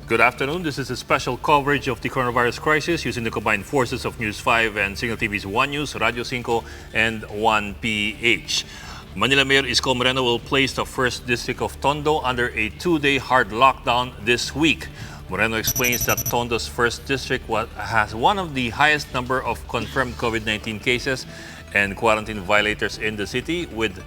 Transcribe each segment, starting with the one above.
Good afternoon. This is a special coverage of the coronavirus crisis using the combined forces of News 5 and Signal TV's One News, Radio 5, and 1PH. Manila Mayor Isko Moreno will place the first district of Tondo under a two-day hard lockdown this week. Moreno explains that Tondo's first district has one of the highest number of confirmed COVID-19 cases and quarantine violators in the city, with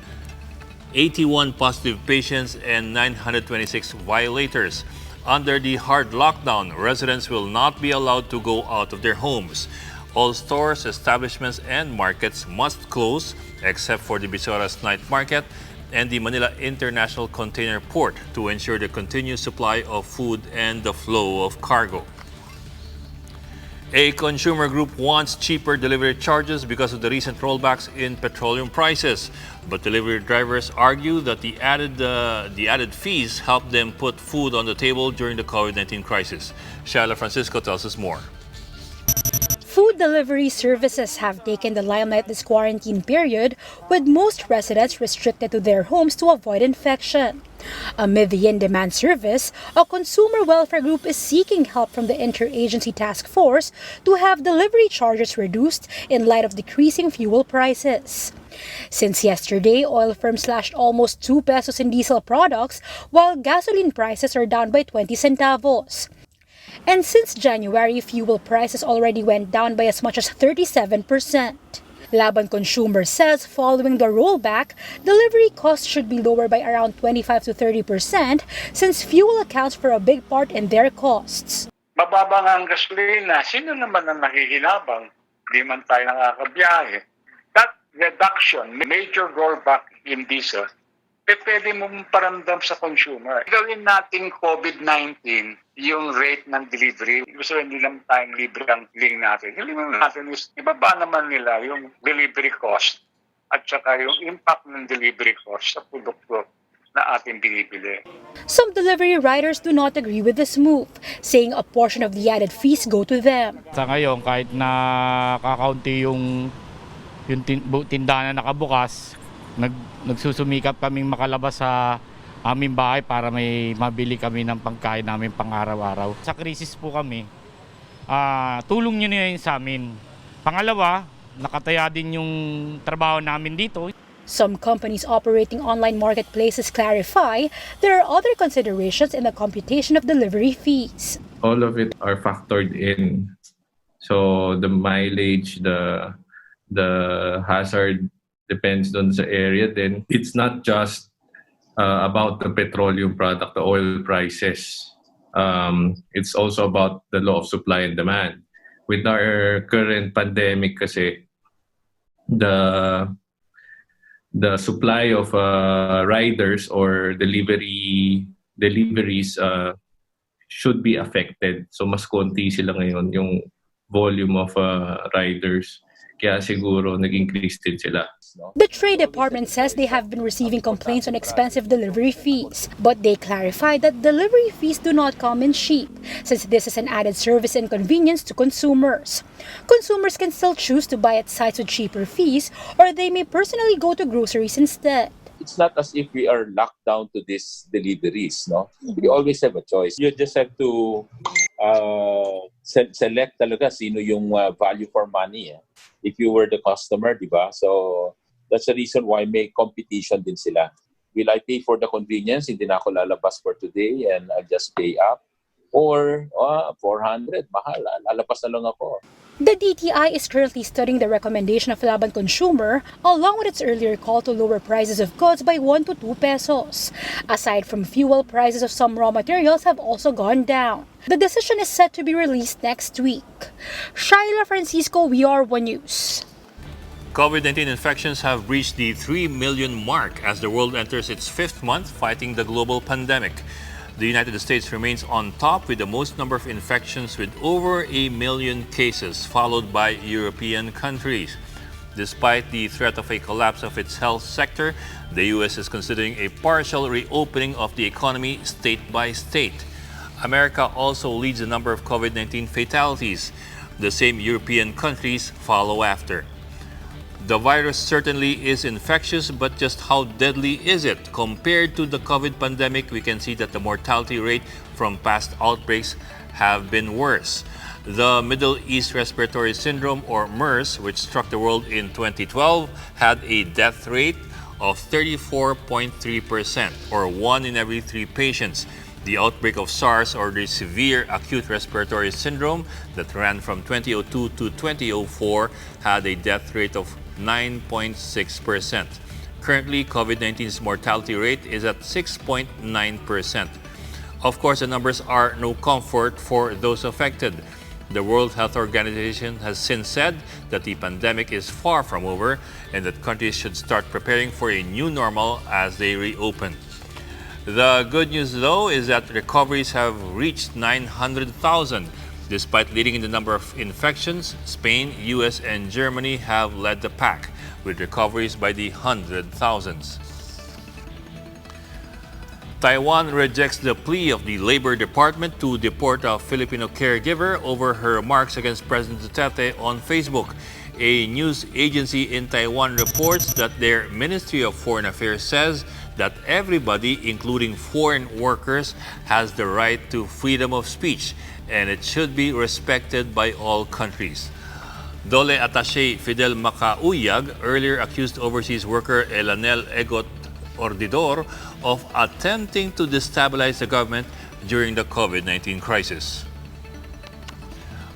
81 positive patients and 926 violators. Under the hard lockdown, residents will not be allowed to go out of their homes. All stores, establishments, and markets must close except for the Visoras Night Market and the Manila International Container Port to ensure the continuous supply of food and the flow of cargo. A consumer group wants cheaper delivery charges because of the recent rollbacks in petroleum prices. But delivery drivers argue that the added fees help them put food on the table during the COVID-19 crisis. Shaila Francisco tells us more. Food delivery services have taken the limelight this quarantine period, with most residents restricted to their homes to avoid infection. Amid the in-demand service, a consumer welfare group is seeking help from the Interagency Task Force to have delivery charges reduced in light of decreasing fuel prices. Since yesterday, oil firms slashed almost 2 pesos in diesel products, while gasoline prices are down by 20 centavos. And since January, fuel prices already went down by as much as 37%. Laban Consumer says following the rollback, delivery costs should be lower by around 25 to 30% since fuel accounts for a big part in their costs. Mababa nga ang gasolina, sino naman ang nakikinabang? Di man tayo nakakabiyahe. That reduction, major rollback in diesel, pwede mong paramdam sa consumer. Gawin natin COVID-19 yung rate ng delivery. Gusto hindi lang tayong libre ang link natin. Yung link natin is, ibaba naman nila yung delivery cost at saka yung impact ng delivery cost sa produkto na ating binibili. Some delivery riders do not agree with this move, saying a portion of the added fees go to them. Sa ngayon, kahit na kakaunti yung tindahan na nakabukas, nagsusumikap kaming makalabas sa aming bahay para may mabili kami ng pangkain namin pang-araw-araw. Sa krisis po kami, tulong nyo na yun sa amin. Pangalawa, nakataya din yung trabaho namin dito. Some companies operating online marketplaces clarify there are other considerations in the computation of delivery fees. All of it are factored in. So the mileage, the hazard depends on the area. Then it's not just about the petroleum product, the oil prices. It's also about the law of supply and demand. With our current pandemic kasi, the supply of riders or deliveries should be affected. So mas konti sila ngayon yung volume of riders. Kaya siguro nag-increase din sila. The Trade Department says they have been receiving complaints on expensive delivery fees, but they clarify that delivery fees do not come in cheap, since this is an added service and convenience to consumers. Consumers can still choose to buy at sites with cheaper fees, or they may personally go to groceries instead. It's not as if we are locked down to these deliveries, no? We always have a choice. You just have to select talaga sino yung value for money. If you were the customer, di ba? So that's the reason why may competition din sila. Will I pay for the convenience? Hindi na ako lalabas for today and I'll just pay up. Or 400, mahal. Lalabas na lang ako. The DTI is currently studying the recommendation of Laban Consumer, along with its earlier call to lower prices of goods by 1 to 2 pesos. Aside from fuel, prices of some raw materials have also gone down. The decision is set to be released next week. Shaila Francisco, We Are One News. COVID-19 infections have reached the 3 million mark as the world enters its fifth month fighting the global pandemic. The United States remains on top with the most number of infections with over 1 million cases, followed by European countries. Despite the threat of a collapse of its health sector, the U.S. is considering a partial reopening of the economy state by state. America also leads the number of COVID-19 fatalities. The same European countries follow after. The virus certainly is infectious, but just how deadly is it? Compared to the COVID pandemic, we can see that the mortality rate from past outbreaks have been worse. The Middle East Respiratory Syndrome, or MERS, which struck the world in 2012, had a death rate of 34.3%, or 1 in every 3 patients. The outbreak of SARS, or the Severe Acute Respiratory Syndrome, that ran from 2002 to 2004, had a death rate of 9.6%. Currently, COVID-19's mortality rate is at 6.9%. Of course, the numbers are no comfort for those affected. The World Health Organization has since said that the pandemic is far from over and that countries should start preparing for a new normal as they reopen. The good news, though, is that recoveries have reached 900,000. Despite leading in the number of infections, Spain, US, and Germany have led the pack, with recoveries by the 100,000s. Taiwan rejects the plea of the Labor Department to deport a Filipino caregiver over her remarks against President Duterte on Facebook. A news agency in Taiwan reports that their Ministry of Foreign Affairs says that everybody, including foreign workers, has the right to freedom of speech, and it should be respected by all countries. Dole Attaché Fidel Macauyag earlier accused overseas worker Elanel Egot Ordidor of attempting to destabilize the government during the COVID-19 crisis.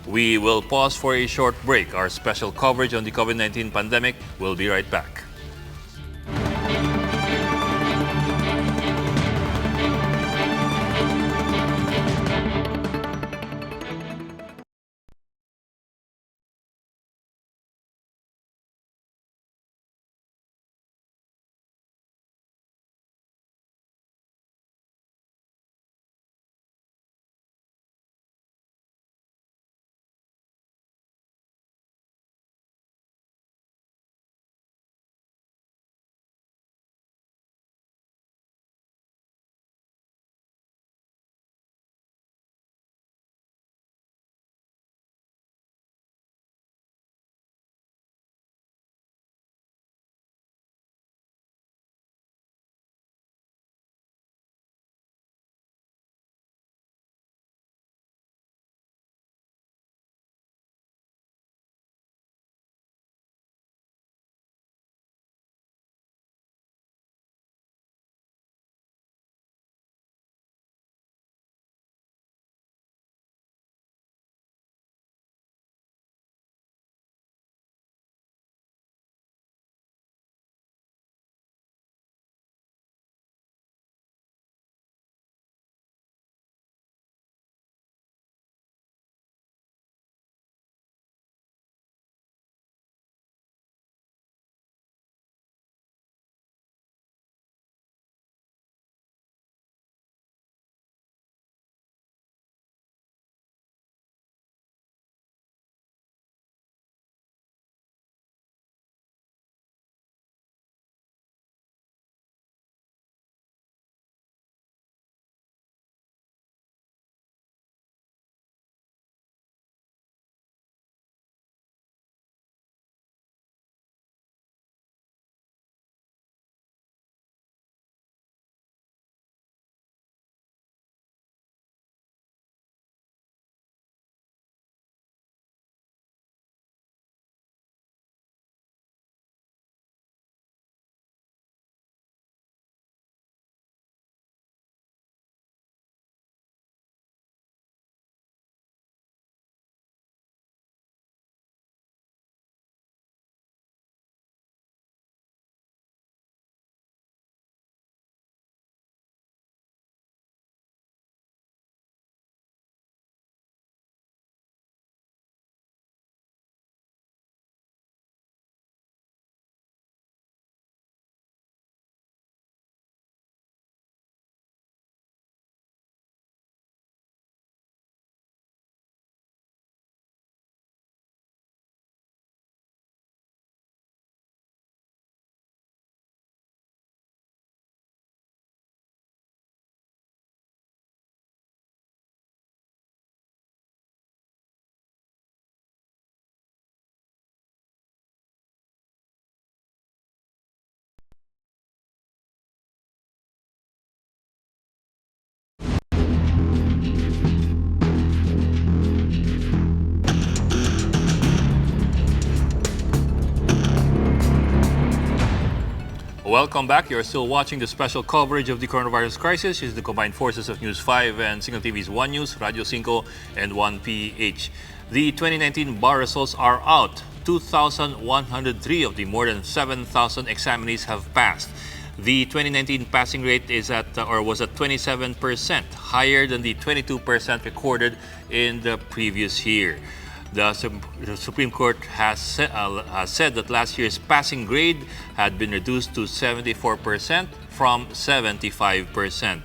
We will pause for a short break. Our special coverage on the COVID-19 pandemic will be right back. Welcome back. You're still watching the special coverage of the coronavirus crisis. It's the combined forces of News 5 and Signal TV's One News, Radio 5, and 1PH. The 2019 bar results are out. 2,103 of the more than 7,000 examinees have passed. The 2019 passing rate was at 27%, higher than the 22% recorded in the previous year. The Supreme Court has said that last year's passing grade had been reduced to 74% from 75%.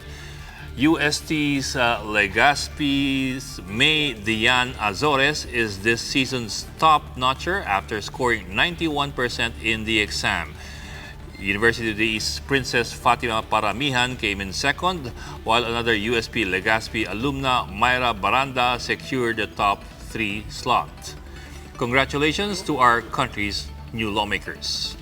UST's Legazpi's May Dian Azores is this season's top notcher after scoring 91% in the exam. University of the East Princess Fatima Paramihan came in second, while another USP Legazpi alumna Myra Baranda secured the top 3 slot. Congratulations to our country's new lawmakers.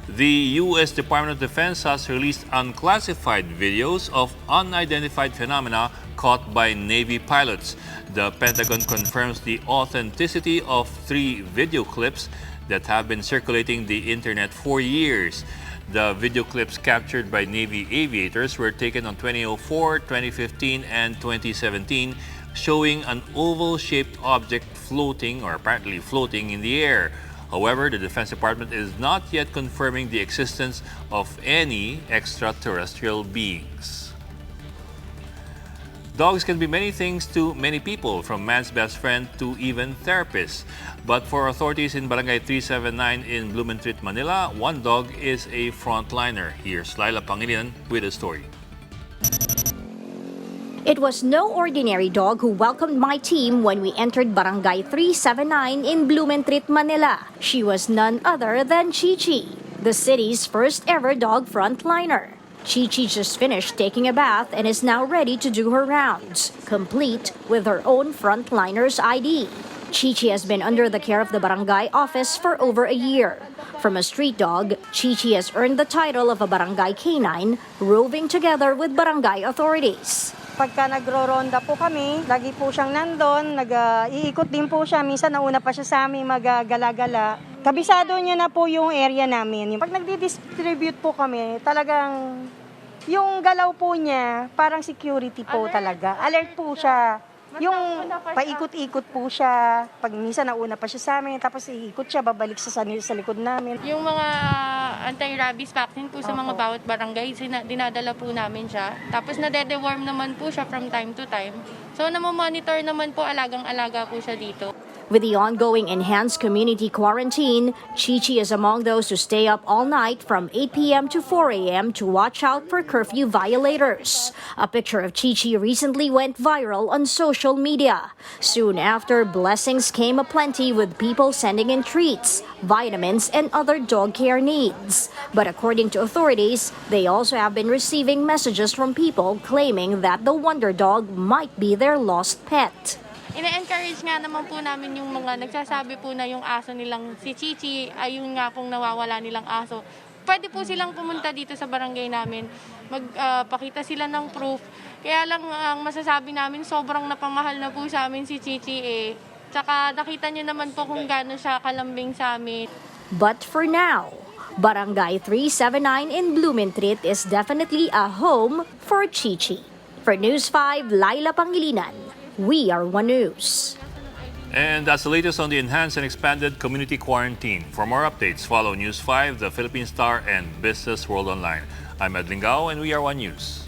The U.S. Department of Defense has released unclassified videos of unidentified phenomena caught by Navy pilots. The Pentagon confirms the authenticity of 3 video clips that have been circulating the internet for years. The video clips captured by Navy aviators were taken on 2004, 2015, and 2017, showing an oval-shaped object floating or apparently floating in the air. However, the Defense Department is not yet confirming the existence of any extraterrestrial beings. Dogs can be many things to many people, from man's best friend to even therapists. But for authorities in Barangay 379 in Blumentritt, Manila, one dog is a frontliner. Here's Laila Pangilinan with a story. It was no ordinary dog who welcomed my team when we entered Barangay 379 in Blumentritt, Manila. She was none other than Chi-Chi, the city's first ever dog frontliner. Chi-Chi just finished taking a bath and is now ready to do her rounds, complete with her own frontliner's ID. Chi-Chi has been under the care of the barangay office for over a year. From a street dog, Chi-Chi has earned the title of a barangay canine, roving together with barangay authorities. Pagka nagro-ronda po kami, lagi po siyang nandun, iikot din po siya. Minsan nauna pa siya sa amin mag-gala-gala. Kabisado niya na po yung area namin. Pag nagdi-distribute po kami, talagang yung galaw po niya, parang security po talaga. Alert po siya. Yung paikot-ikot po siya. Pag minsan nauna pa siya sa amin, tapos iikot siya, babalik sa likod namin. Yung mga anti-rabies vaccine po sa mga bawat barangay, dinadala po namin siya. Tapos nade-deworm naman po siya from time to time. So namomonitor naman po, alagang-alaga po siya dito. With the ongoing enhanced community quarantine, Chi-Chi is among those who stay up all night from 8 p.m. to 4 a.m. to watch out for curfew violators. A picture of Chi-Chi recently went viral on social media. Soon after, blessings came aplenty with people sending in treats, vitamins, and other dog care needs. But according to authorities, they also have been receiving messages from people claiming that the wonder dog might be their lost pet. Ina-encourage nga naman po namin yung mga nagsasabi po na yung aso nilang si Chi-Chi ay yung nga pong nawawala nilang aso. Pwede po silang pumunta dito sa barangay namin, magpakita sila ng proof. Kaya lang ang masasabi namin, sobrang napamahal na po sa amin si Chi-Chi eh. Tsaka nakita niyo naman po kung gaano siya kalambing sa amin. But for now, Barangay 379 in Blumentritt is definitely a home for Chi-Chi. For News 5, Laila Pangilinan. We are One News. And that's the latest on the enhanced and expanded community quarantine. For more updates, follow News 5, the Philippine Star, and Business World Online. I'm Ed Lingao, and we are One News.